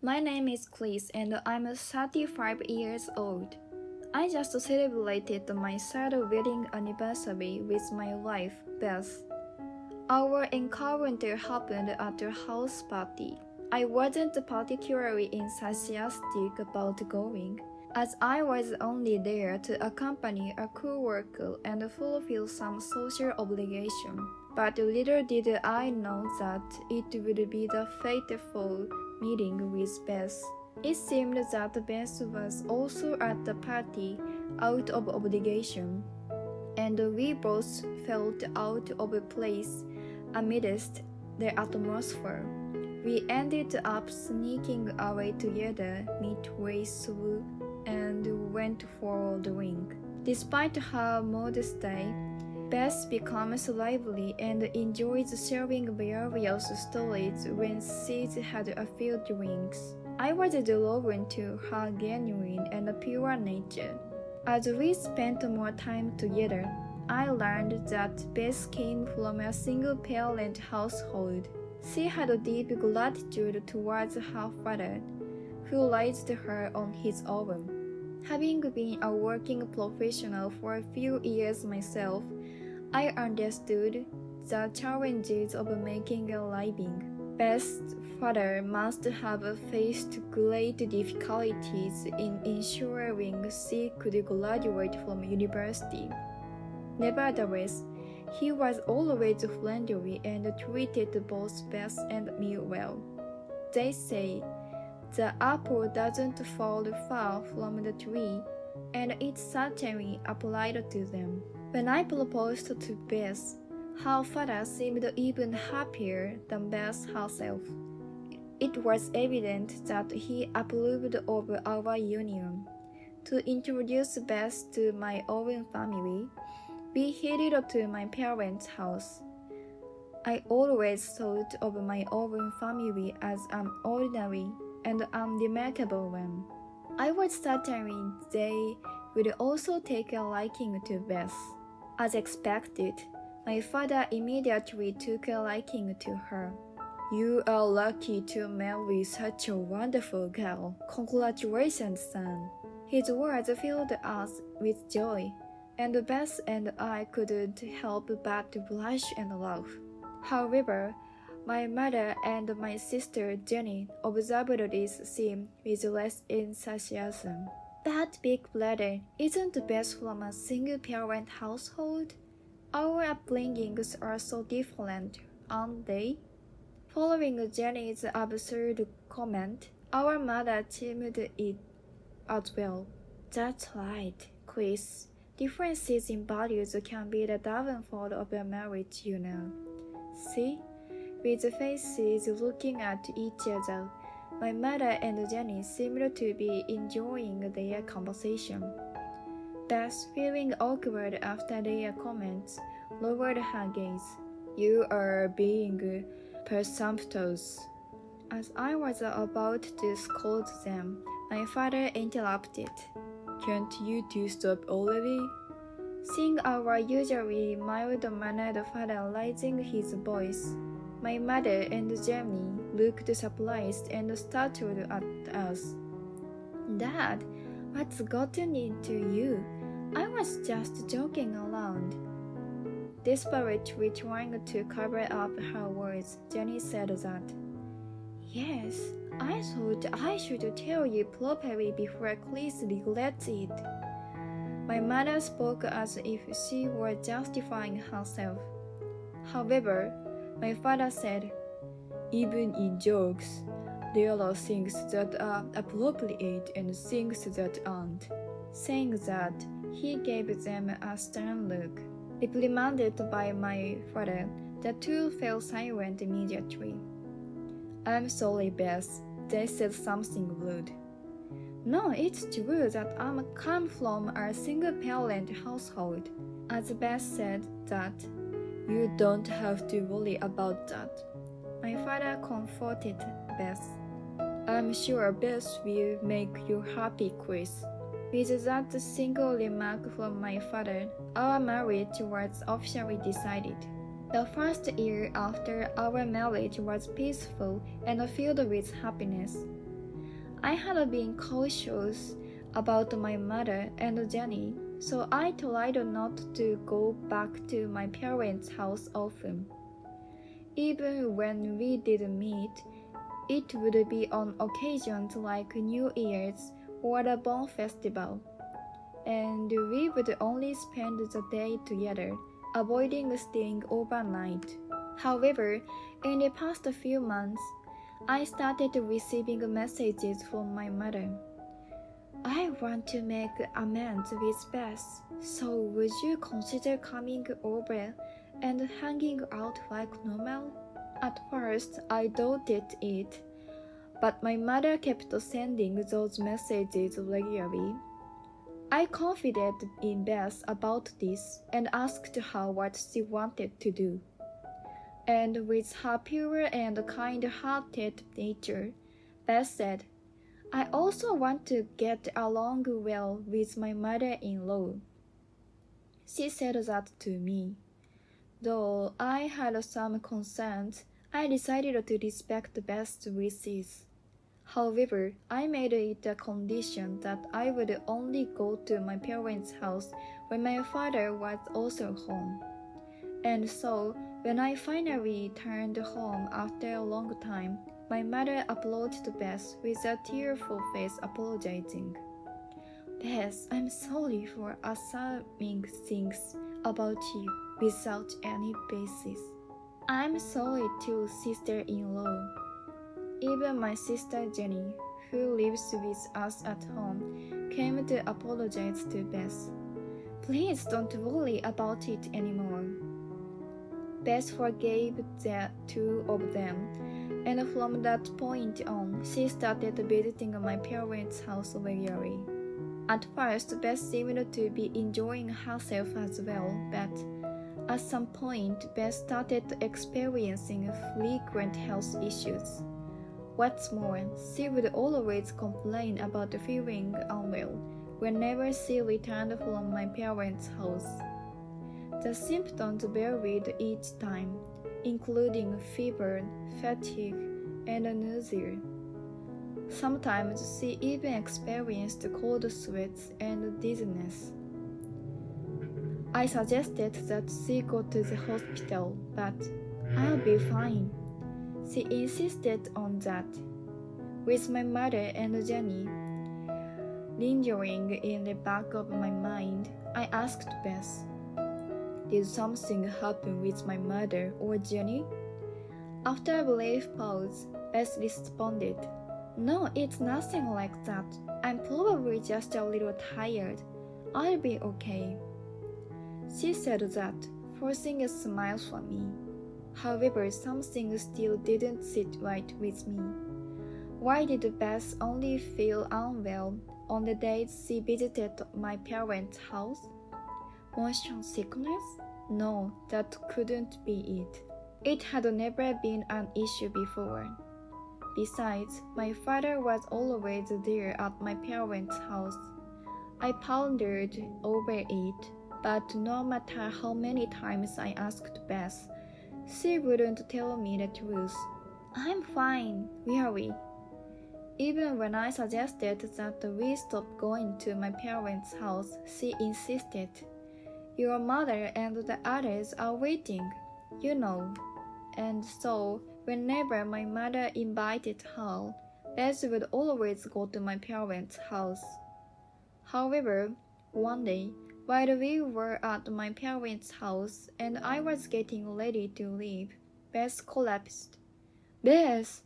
My name is Chris and I'm 35 years old. I just celebrated my third wedding anniversary with my wife, Beth. Our encounter happened at a house party. I wasn't particularly enthusiastic about going, as I was only there to accompany a co-worker and fulfill some social obligation. But little did I know that it would be the fateful meeting with Beth. It seemed that Beth was also at the party out of obligation, and we both felt out of place amidst the atmosphere. We ended up sneaking away together midway through and went for a drink. Despite her modesty, Beth becomes lively and enjoys sharing various stories when she's had a few drinks. I was drawn to her genuine and pure nature. As we spent more time together, I learned that Beth came from a single-parent household. She had a deep gratitude towards her father, who raised her on his own. Having been a working professional for a few years myself, I understood the challenges of making a living. Beth's father must have faced great difficulties in ensuring she could graduate from university. Nevertheless, he was always friendly and treated both Beth and me well. They say the apple doesn't fall far from the tree, and it certainly applied to them. When I proposed to Beth, her father seemed even happier than Beth herself. It was evident that he approved of our union. To introduce Beth to my own family, we headed to my parents' house. I always thought of my own family as an ordinary and unremarkable one. I was certain they would also take a liking to Beth. As expected, my father immediately took a liking to her. "You are lucky to marry such a wonderful girl. Congratulations, son." His words filled us with joy, and Beth and I couldn't help but blush and laugh. However, my mother and my sister Jenny observed this scene with less enthusiasm. "But big brother, isn't Beth from a single-parent household? Our upbringings are so different, aren't they?" Following Jenny's absurd comment, our mother chimed in as well. "That's right, Chris. Differences in values can be the downfall of a marriage, you know." See? With faces looking at each other, my mother and Jenny seemed to be enjoying their conversation. Beth, feeling awkward after their comments, lowered her gaze. "You are being presumptuous." As I was about to scold them, my father interrupted. "Can't you two stop already?" Seeing our usually mild-mannered father raising his voice, my mother and Jenny looked surprised and startled at us. "Dad, what's gotten into you? I was just joking around." Desperately trying to cover up her words, Jenny said that, "Yes, I thought I should tell you properly before Chris regrets it." My mother spoke as if she were justifying herself. However, my father said, "Even in jokes, there are things that are appropriate and things that aren't." Saying that, he gave them a stern look. Reprimanded by my father, the two fell silent immediately. "I'm sorry, Beth," they said something rude. "No, it's true that I come from a single-parent household." As Beth said that, "You don't have to worry about that." My father comforted Beth. "I'm sure Beth will make you happy, Chris." With that single remark from my father, our marriage was officially decided. The first year after our marriage was peaceful and filled with happiness. I had been cautious about my mother and Jenny, so I tried not to go back to my parents' house often. Even when we did meet, it would be on occasions like New Year's or the Bon Festival, and we would only spend the day together, avoiding staying overnight. However, in the past few months, I started receiving messages from my mother. I want to make amends with Beth, so would you consider coming over and hanging out like normal? At first, I doubted it, but my mother kept sending those messages regularly. I confided in Beth about this and asked her what she wanted to do. And with her pure and kind-hearted nature, Beth said, I also want to get along well with my mother-in-law. She said that to me. Though I had some concerns, I decided to respect Beth's wishes. However, I made it a condition that I would only go to my parents' house when my father was also home. And so, when I finally returned home after a long time, my mother approached Beth with a tearful face apologizing. Beth, I'm sorry for assuming things about you without any basis. I'm sorry too, sister-in-law. Even my sister Jenny, who lives with us at home, came to apologize to Beth. Please don't worry about it anymore. Beth forgave the two of them, and from that point on, she started visiting my parents' house regularly. At first, Beth seemed to be enjoying herself as well, but at some point, Beth started experiencing frequent health issues. What's more, she would always complain about feeling unwell whenever she returned from my parents' house. The symptoms varied each time, including fever, fatigue, and nausea. Sometimes she even experienced cold sweats and dizziness. I suggested that she go to the hospital, but I'll be fine. She insisted on that. With my mother and Jenny lingering in the back of my mind, I asked Beth, did something happen with my mother or Jenny? After a brief pause, Beth responded, no, it's nothing like that. I'm probably just a little tired. I'll be okay. She said that, forcing a smile from me. However, something still didn't sit right with me. Why did Beth only feel unwell on the days she visited my parents' house? Motion sickness? No, that couldn't be it. It had never been an issue before. Besides, my father was always there at my parents' house. I pondered over it, but no matter how many times I asked Beth, she wouldn't tell me the truth. I'm fine, really. Even when I suggested that we stop going to my parents' house, she insisted. Your mother and the others are waiting, you know. And so, whenever my mother invited her, Beth would always go to my parents' house. However, one day, while we were at my parents' house and I was getting ready to leave, Beth collapsed. Beth!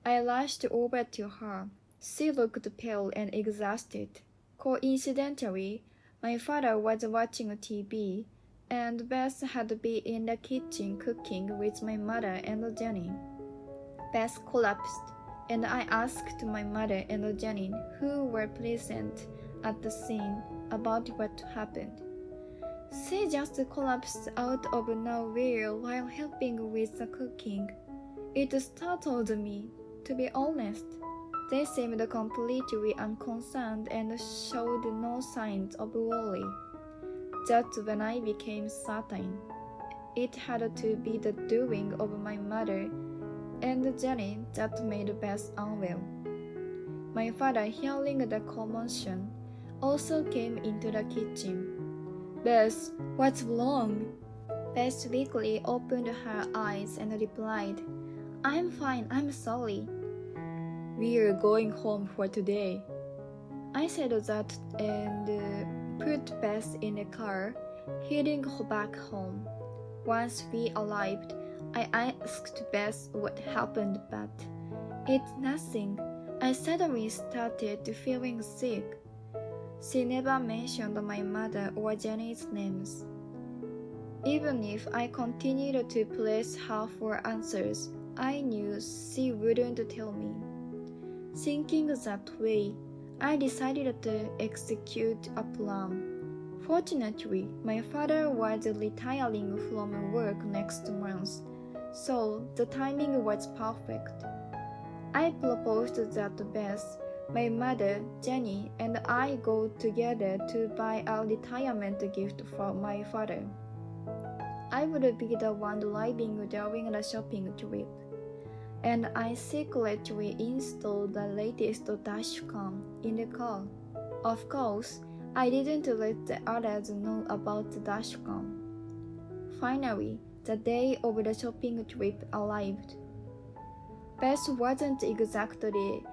I rushed over to her. She looked pale and exhausted. Coincidentally, my father was watching TV, and Beth had been in the kitchen cooking with my mother and Jenny. Beth collapsed, and I asked my mother and Jenny, who were present at the scene, about what happened. She just collapsed out of nowhere while helping with the cooking. It startled me, to be honest. They seemed completely unconcerned and showed no signs of worry. That's when I became certain. It had to be the doing of my mother and Jenny that made Beth unwell. My father, hearing the commotion, also came into the kitchen. Bess, what's wrong? Bess weakly opened her eyes and replied, I'm fine, I'm sorry. We're going home for today. I said that and put Bess in the car, heading back home. Once we arrived, I asked Bess what happened, but it's nothing. I suddenly started feeling sick. She never mentioned my mother or Jenny's names. Even if I continued to press her for answers, I knew she wouldn't tell me. Thinking that way, I decided to execute a plan. Fortunately, my father was retiring from work next month, so the timing was perfect. I proposed that Bess, my mother, Jenny, and I go together to buy a retirement gift for my father. I would be the one driving during the shopping trip, and I secretly installed the latest dashcam in the car. Of course, I didn't let the others know about the dashcam. Finally, the day of the shopping trip arrived. Bess wasn't exactly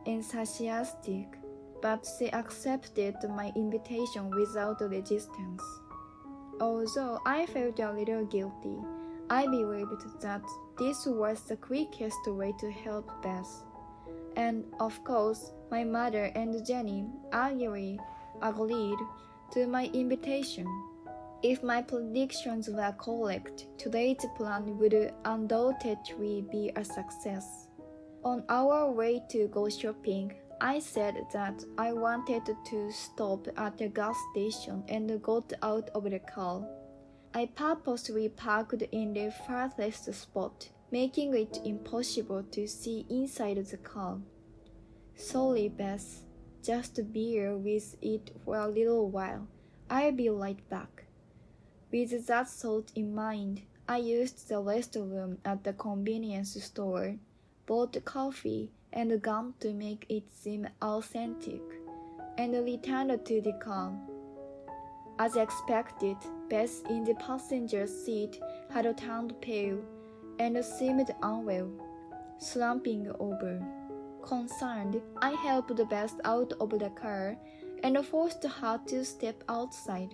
enthusiastic, but she accepted my invitation without resistance. Although I felt a little guilty, I believed that this was the quickest way to help Bess. And of course, my mother and Jenny agreed to my invitation. If my predictions were correct, today's plan would undoubtedly be a success. On our way to go shopping, I said that I wanted to stop at a gas station and got out of the car. I purposely parked in the farthest spot, making it impossible to see inside the car. Sorry, Bess. Just bear with it for a little while. I'll be right back. With that thought in mind, I used the restroom at the convenience store, bought coffee and gum to make it seem authentic, and returned to the car. As expected, Bess in the passenger seat had turned pale and seemed unwell, slumping over. Concerned, I helped Bess out of the car and forced her to step outside.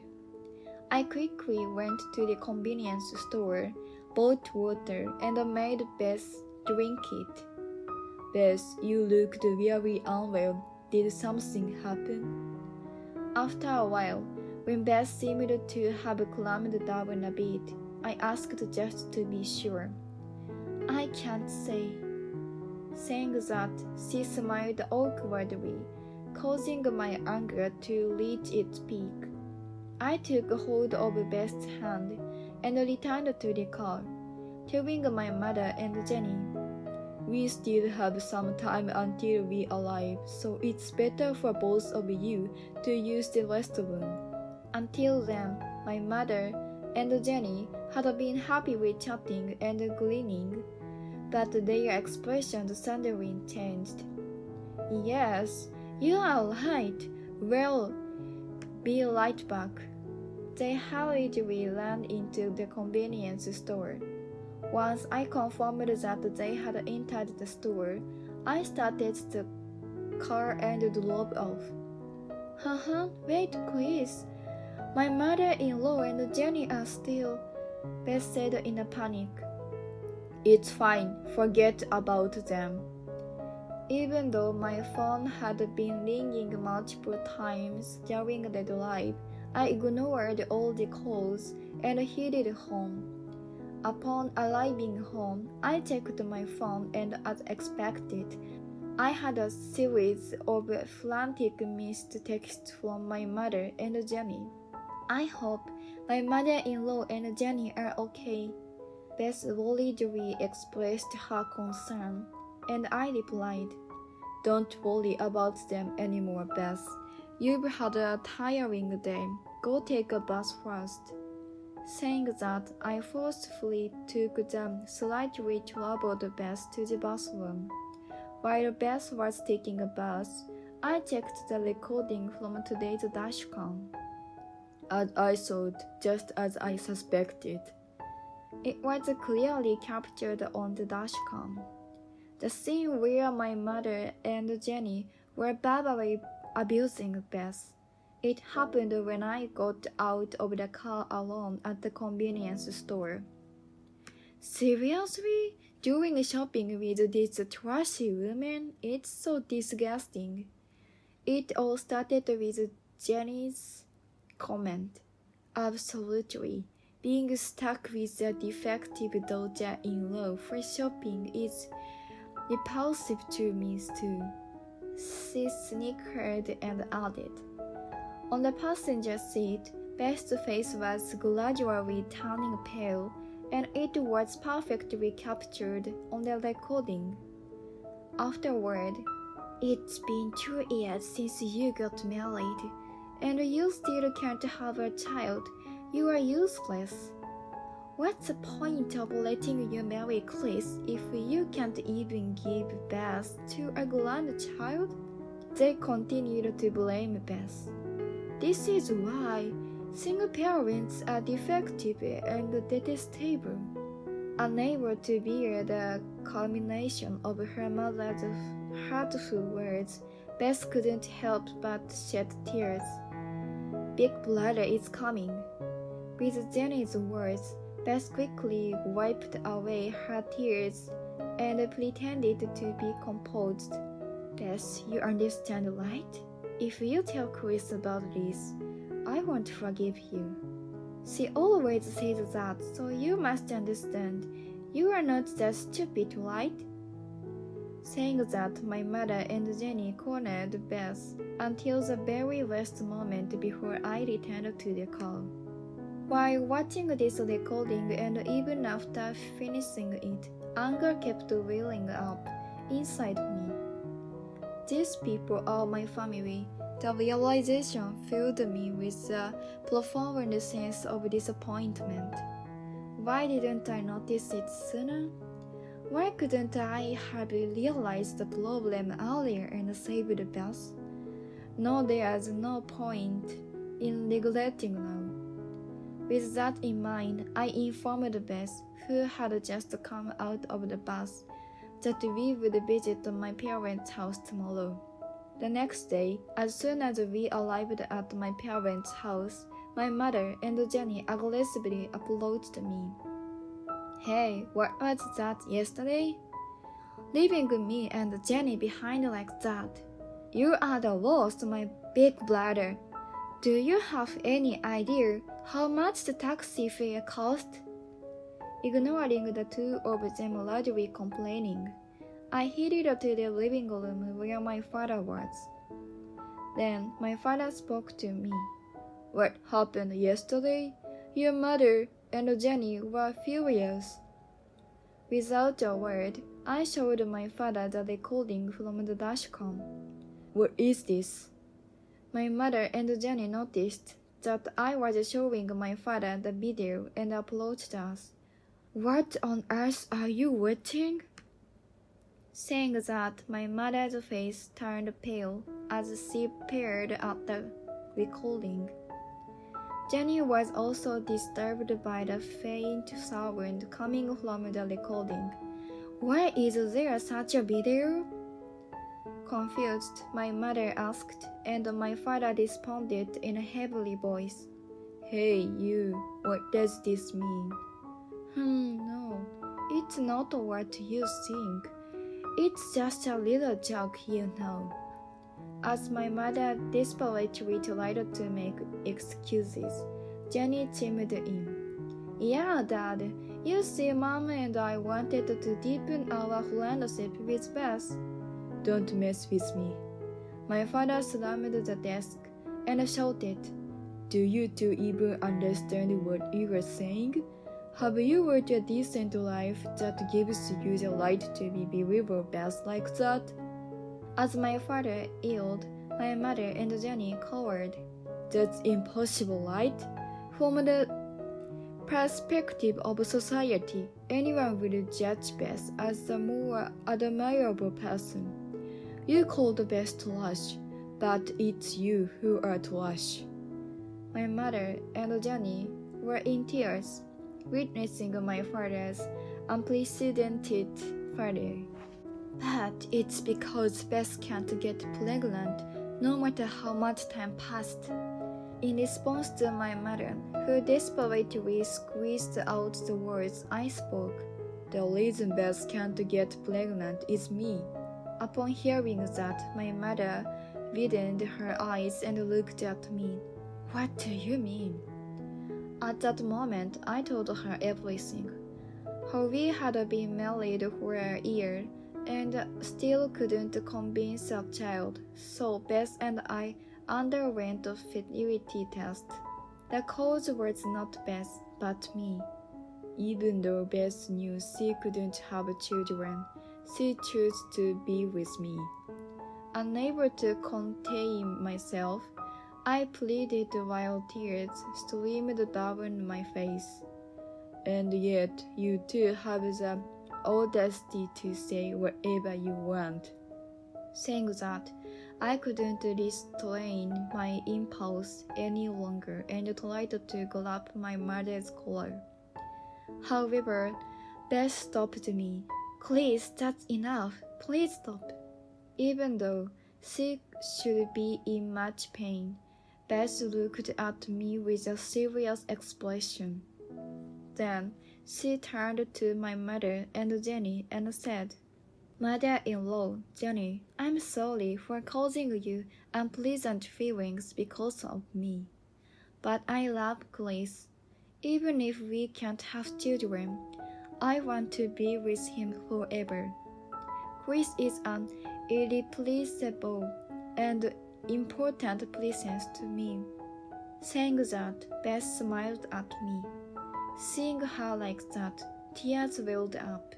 I quickly went to the convenience store, bought water, and made Bess drink it. Bess, you looked really unwell. Did something happen? After a while, when Bess seemed to have calmed down a bit, I asked just to be sure. I can't say. Saying that, she smiled awkwardly, causing my anger to reach its peak. I took hold of Beth's hand and returned to the car, telling my mother and Jenny, we still have some time until we arrive, so it's better for both of you to use the restroom. Until then, my mother and Jenny had been happily chatting and grinning, but their expressions suddenly changed. Yes, you are right. Well, be right back. They hurriedly ran into the convenience store. Once I confirmed that they had entered the store, I started the car and drove off. Wait, please. My mother-in-law and Jenny are still, Beth said in a panic. It's fine, forget about them. Even though my phone had been ringing multiple times during the drive, I ignored all the calls and headed home. Upon arriving home, I checked my phone and as expected, I had a series of frantic missed texts from my mother and Jenny. I hope my mother-in-law and Jenny are okay. Beth worriedly expressed her concern, and I replied, Don't worry about them anymore, Beth. You've had a tiring day. Go take a bath first. Saying that, I forcefully took the slightly troubled Beth to the bathroom. While Beth was taking a bus, I checked the recording from today's Dashcam. As I thought, just as I suspected. It was clearly captured on the Dashcam. The scene where my mother and Jenny were verbally abusing Beth. It happened when I got out of the car alone at the convenience store. Seriously? Doing shopping with this trashy woman? It's so disgusting. It all started with Jenny's comment. Absolutely. Being stuck with a defective daughter-in-law for shopping is repulsive to me too. She snickered and added. On the passenger seat, Beth's face was gradually turning pale, and it was perfectly captured on the recording. Afterward, it's been 2 years since you got married, and you still can't have a child. You are useless. What's the point of letting you marry Chris if you can't even give birth to a grandchild? They continued to blame Beth. This is why single parents are defective and detestable. Unable to bear the culmination of her mother's hurtful words, Beth couldn't help but shed tears. Big brother is coming. With Jenny's words, Beth quickly wiped away her tears and pretended to be composed. Beth, you understand, right? If you tell Chris about this, I won't forgive you. She always says that, so you must understand. You are not that stupid, right? Saying that, my mother and Jenny cornered Beth until the very last moment before I returned to the car. While watching this recording and even after finishing it, anger kept welling up inside me. These people are my family. The realization filled me with a profound sense of disappointment. Why didn't I notice it sooner? Why couldn't I have realized the problem earlier and saved Beth? No, there's no point in regretting now. With that in mind, I informed Beth, who had just come out of the bus, that we would visit my parents' house tomorrow. The next day, as soon as we arrived at my parents' house, my mother and Jenny aggressively approached me. Hey, what was that yesterday? Leaving me and Jenny behind like that. You are the worst, my big brother. Do you have any idea how much the taxi fare cost? Ignoring the two of them loudly complaining, I headed to the living room where my father was. Then my father spoke to me. What happened yesterday? Your mother and Jenny were furious. Without a word, I showed my father the recording from the dashcam. What is this? My mother and Jenny noticed that I was showing my father the video and approached us. What on earth are you watching? Saying that, my mother's face turned pale as she peered at the recording. Jenny was also disturbed by the faint sound coming from the recording. Why is there such a video? Confused, my mother asked, and my father responded in a heavy voice. Hey, you, what does this mean? No, it's not what you think. It's just a little joke, you know. As my mother desperately tried to make excuses, Jenny chimed in. Yeah, Dad, you see, Mom and I wanted to deepen our friendship with Beth. Don't mess with me. My father slammed the desk and shouted, Do you two even understand what you are saying? Have you worked a decent life that gives you the right to be bereaved Beth like that? As my father yelled, my mother and Jenny cowered. That's impossible, right? From the perspective of society, anyone will judge Bess as the more admirable person. You called Bess trash, but it's you who are trash. My mother and Jenny were in tears, witnessing my father's unprecedented failure. But it's because Bess can't get pregnant no matter how much time passed. In response to my mother, who desperately squeezed out the words I spoke, the reason Bess can't get pregnant is me. Upon hearing that, my mother widened her eyes and looked at me. What do you mean? At that moment, I told her everything. How we had been married for a year and still couldn't convince a child, so Bess and I underwent a fertility test. The cause was not Bess, but me. Even though Bess knew she couldn't have children, she chose to be with me. Unable to contain myself, I pleaded while tears streamed down my face. And yet you too have the audacity to say whatever you want. Saying that, I couldn't restrain my impulse any longer and tried to grab my mother's collar. However, Beth stopped me. Please, that's enough. Please stop. Even though she should be in much pain, Beth looked at me with a serious expression. Then she turned to my mother and Jenny and said, Mother-in-law, Jenny, I'm sorry for causing you unpleasant feelings because of me. But I love Chris. Even if we can't have children, I want to be with him forever. Chris is an irreplaceable and important presence to me. Saying that, Beth smiled at me. Seeing her like that, tears welled up.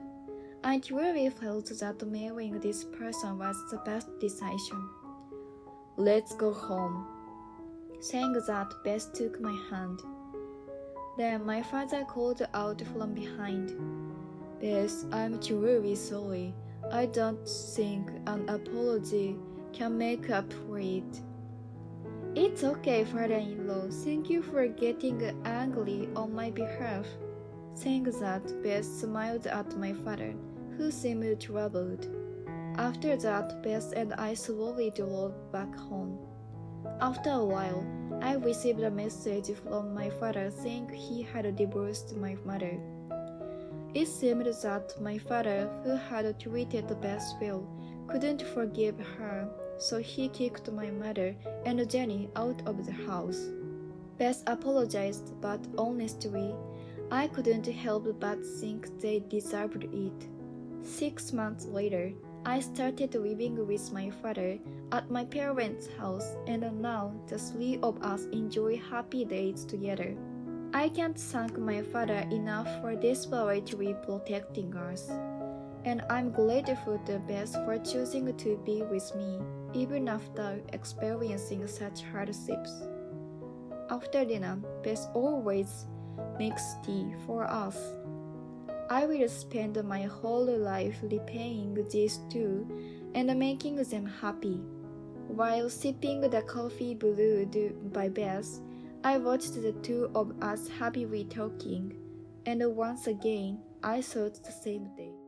I truly felt that marrying this person was the best decision. Let's go home. Saying that, Beth took my hand. Then my father called out from behind. Beth, I'm truly sorry. I don't think an apology can make up for it. It's okay, father-in-law. Thank you for getting angry on my behalf. Saying that, Beth smiled at my father, who seemed troubled. After that, Beth and I slowly drove back home. After a while, I received a message from my father saying he had divorced my mother. It seemed that my father, who had treated Beth well, couldn't forgive her, so he kicked my mother and Jenny out of the house. Beth apologized, but honestly, I couldn't help but think they deserved it. 6 months later, I started living with my father at my parents' house, and now the three of us enjoy happy days together. I can't thank my father enough for desperately protecting us, and I'm grateful to Beth for choosing to be with me, even after experiencing such hardships. After dinner, Beth always makes tea for us. I will spend my whole life repaying these two and making them happy. While sipping the coffee brewed by Beth, I watched the two of us happily talking, and once again I thought the same day.